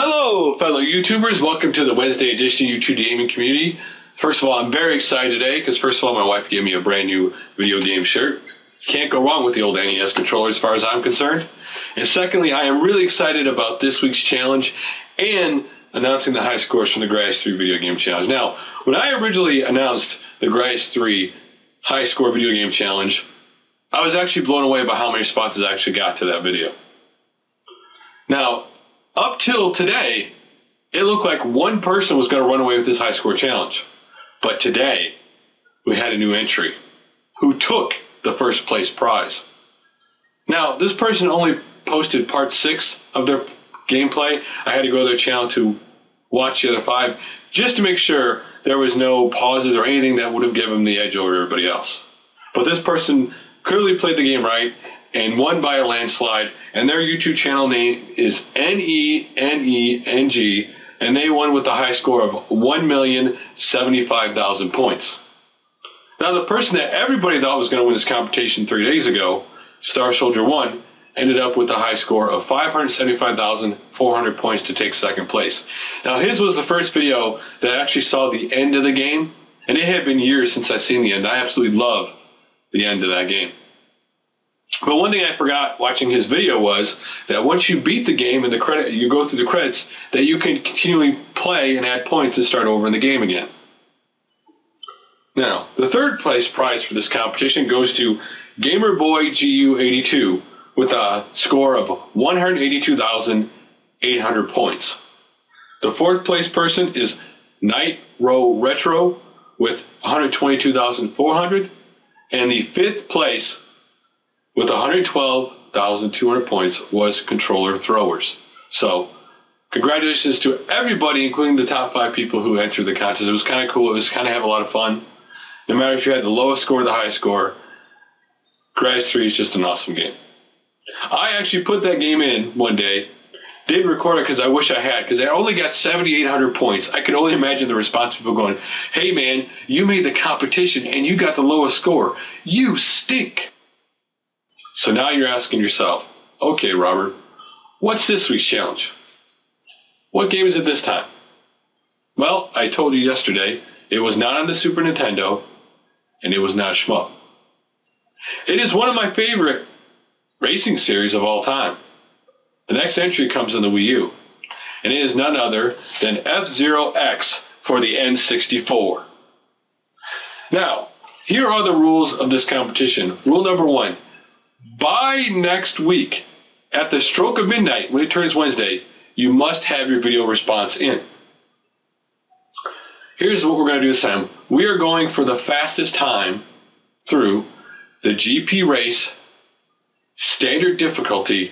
Hello, fellow YouTubers. Welcome to the Wednesday edition of YouTube Gaming Community. First of all, I'm very excited today because, first of all, my wife gave me a brand new video game shirt. Can't go wrong with the old NES controller as far as I'm concerned. And secondly, I am really excited about this week's challenge and announcing the high scores from the Gradius 3 video game challenge. Now, when I originally announced the Gradius 3 high score video game challenge, I was actually blown away by how many responses I actually got to that video. Now, up till today, it looked like one person was going to run away with this high score challenge. But today, we had a new entry who took the first place prize. Now, this person only posted part 6 of their gameplay. I had to go to their channel to watch the other 5 just to make sure there was no pauses or anything that would have given them the edge over everybody else. But this person clearly played the game right and won by a landslide, and their YouTube channel name is Neneng, and they won with a high score of 1,075,000 points. Now, the person that everybody thought was going to win this competition 3 days ago, Star Soldier 1, ended up with a high score of 575,400 points to take second place. Now, his was the first video that I actually saw the end of the game, and it had been years since I've seen the end. I absolutely love the end of that game. But one thing I forgot watching his video was that once you beat the game and you go through the credits, that you can continually play and add points and start over in the game again. Now, the third place prize for this competition goes to Gamerboy GU82 with a score of 182,800 points. The fourth place person is NightroRetro with 122,400, and the fifth place with 112,200 points was ControllerThrowers. So, congratulations to everybody, including the top 5 people who entered the contest. It was kind of cool. It was kind of have a lot of fun. No matter if you had the lowest score or the highest score, Gradius 3 is just an awesome game. I actually put that game in one day, didn't record it because I wish I had, because I only got 7,800 points. I could only imagine the response of people going, "Hey man, you made the competition and you got the lowest score. You stink." So now you're asking yourself, okay, Robert, what's this week's challenge? What game is it this time? Well, I told you yesterday, it was not on the Super Nintendo, and it was not shmup. It is one of my favorite racing series of all time. The next entry comes on the Wii U, and it is none other than F-Zero X for the N64. Now, here are the rules of this competition. Rule number 1. By next week, at the stroke of midnight, when it turns Wednesday, you must have your video response in. Here's what we're going to do this time. We are going for the fastest time through the GP Race standard difficulty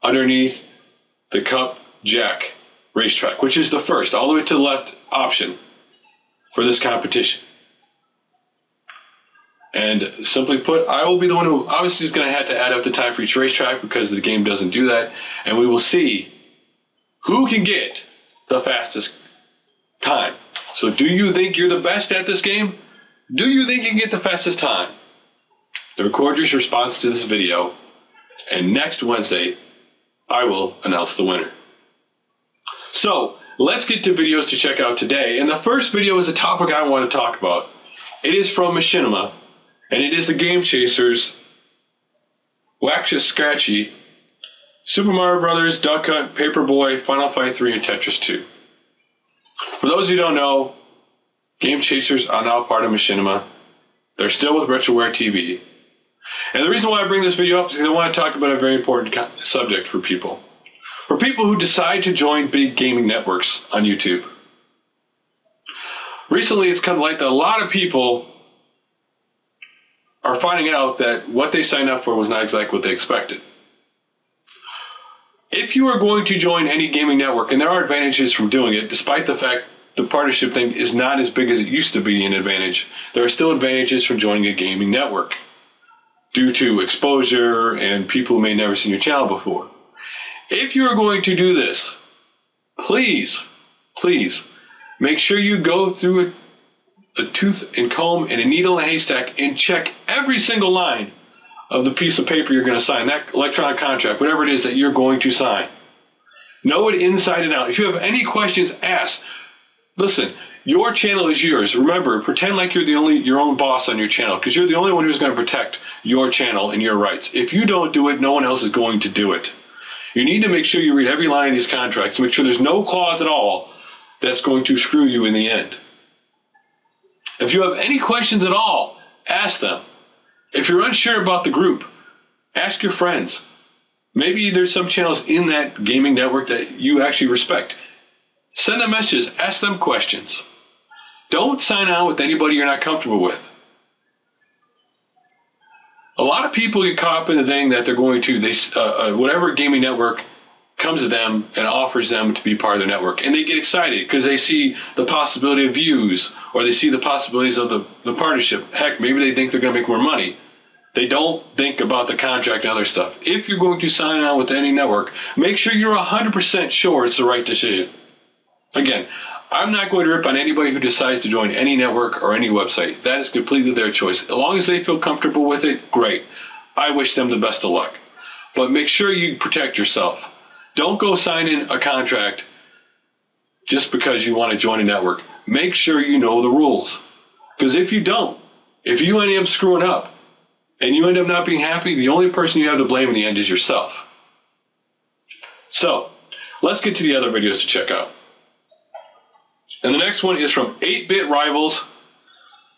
underneath the Cup Jack racetrack, which is the first, all the way to the left option for this competition. And simply put, I will be the one who obviously is going to have to add up the time for each racetrack because the game doesn't do that. And we will see who can get the fastest time. So do you think you're the best at this game? Do you think you can get the fastest time? Record your response to this video, and next Wednesday, I will announce the winner. So, let's get to videos to check out today. And the first video is a topic I want to talk about. It is from Machinima, and it is the Game Chasers, Waxasnatchie, Super Mario Brothers, Duck Hunt, Paperboy, Final Fight 3, and Tetris 2. For those who don't know, Game Chasers are now part of Machinima. They're still with RetroWare TV. And the reason why I bring this video up is because I want to talk about a very important subject for people. For people who decide to join big gaming networks on YouTube. Recently, it's come to light that a lot of people are finding out that what they signed up for was not exactly what they expected. If you are going to join any gaming network, and there are advantages from doing it, despite the fact the partnership thing is not as big as it used to be an advantage, there are still advantages from joining a gaming network due to exposure and people who may have never seen your channel before. If you are going to do this, please make sure you go through a tooth and comb and a needle and a haystack and check every single line of the piece of paper you're going to sign, that electronic contract, whatever it is that you're going to sign. Know it inside and out. If you have any questions, ask. Listen, your channel is yours. Remember, pretend like you're your own boss on your channel, because you're the only one who's going to protect your channel and your rights. If you don't do it, no one else is going to do it. You need to make sure you read every line of these contracts. Make sure there's no clause at all that's going to screw you in the end. If you have any questions at all, ask them. If you're unsure about the group, ask your friends. Maybe there's some channels in that gaming network that you actually respect. Send them messages. Ask them questions. Don't sign on with anybody you're not comfortable with. A lot of people get caught up in the thing that they're going to, whatever gaming network comes to them and offers them to be part of their network. And they get excited because they see the possibility of views, or they see the possibilities of the partnership. Heck, maybe they think they're going to make more money. They don't think about the contract and other stuff. If you're going to sign on with any network, make sure you're 100% sure it's the right decision. Again, I'm not going to rip on anybody who decides to join any network or any website. That is completely their choice. As long as they feel comfortable with it, great. I wish them the best of luck. But make sure you protect yourself. Don't go sign in a contract just because you want to join a network. Make sure you know the rules. Because if you don't, if you end up screwing up and you end up not being happy, the only person you have to blame in the end is yourself. So, let's get to the other videos to check out. And the next one is from 8BitRivals,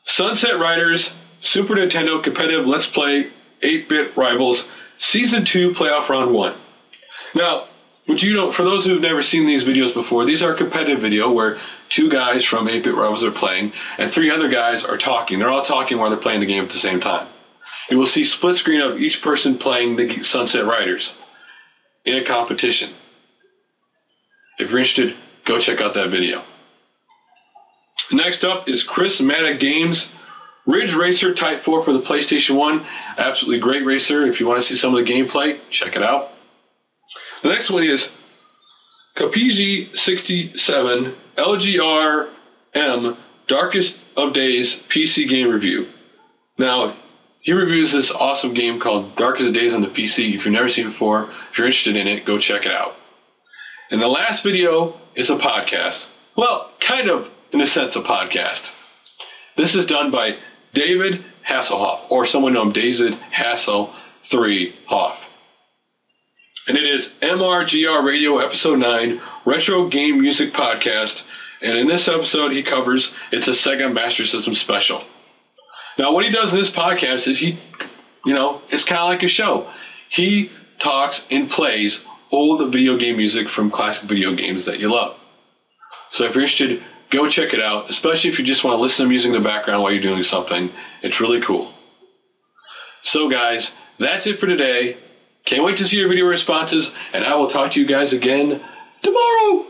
Sunset Riders, Super Nintendo Competitive Let's Play 8BitRivals, Season 2, Playoff Round 1. Now, for those who've never seen these videos before, these are a competitive video where 2 guys from 8BitRivals are playing and 3 other guys are talking. They're all talking while they're playing the game at the same time. You will see split screen of each person playing the Sunset Riders in a competition. If you're interested, go check out that video. Next up is chrismadagames-Ridge Racer Type 4 for the PlayStation 1. Absolutely great racer. If you want to see some of the gameplay, check it out. The next one is Kapiji67 LGRM Darkest of Days PC Game Review. Now, he reviews this awesome game called Darkest of Days on the PC. If you've never seen it before, if you're interested in it, go check it out. And the last video is a podcast. Well, kind of, in a sense, a podcast. This is done by David Hasselhoff, or someone known David Hassel 3 Hoff. And it is MRGR Radio Episode 9, Retro Game Music Podcast. And in this episode, he covers, it's a Sega Master System special. Now, what he does in this podcast is it's kind of like a show. He talks and plays old video game music from classic video games that you love. So if you're interested, go check it out, especially if you just want to listen to music in the background while you're doing something. It's really cool. So guys, that's it for today. Can't wait to see your video responses, and I will talk to you guys again tomorrow.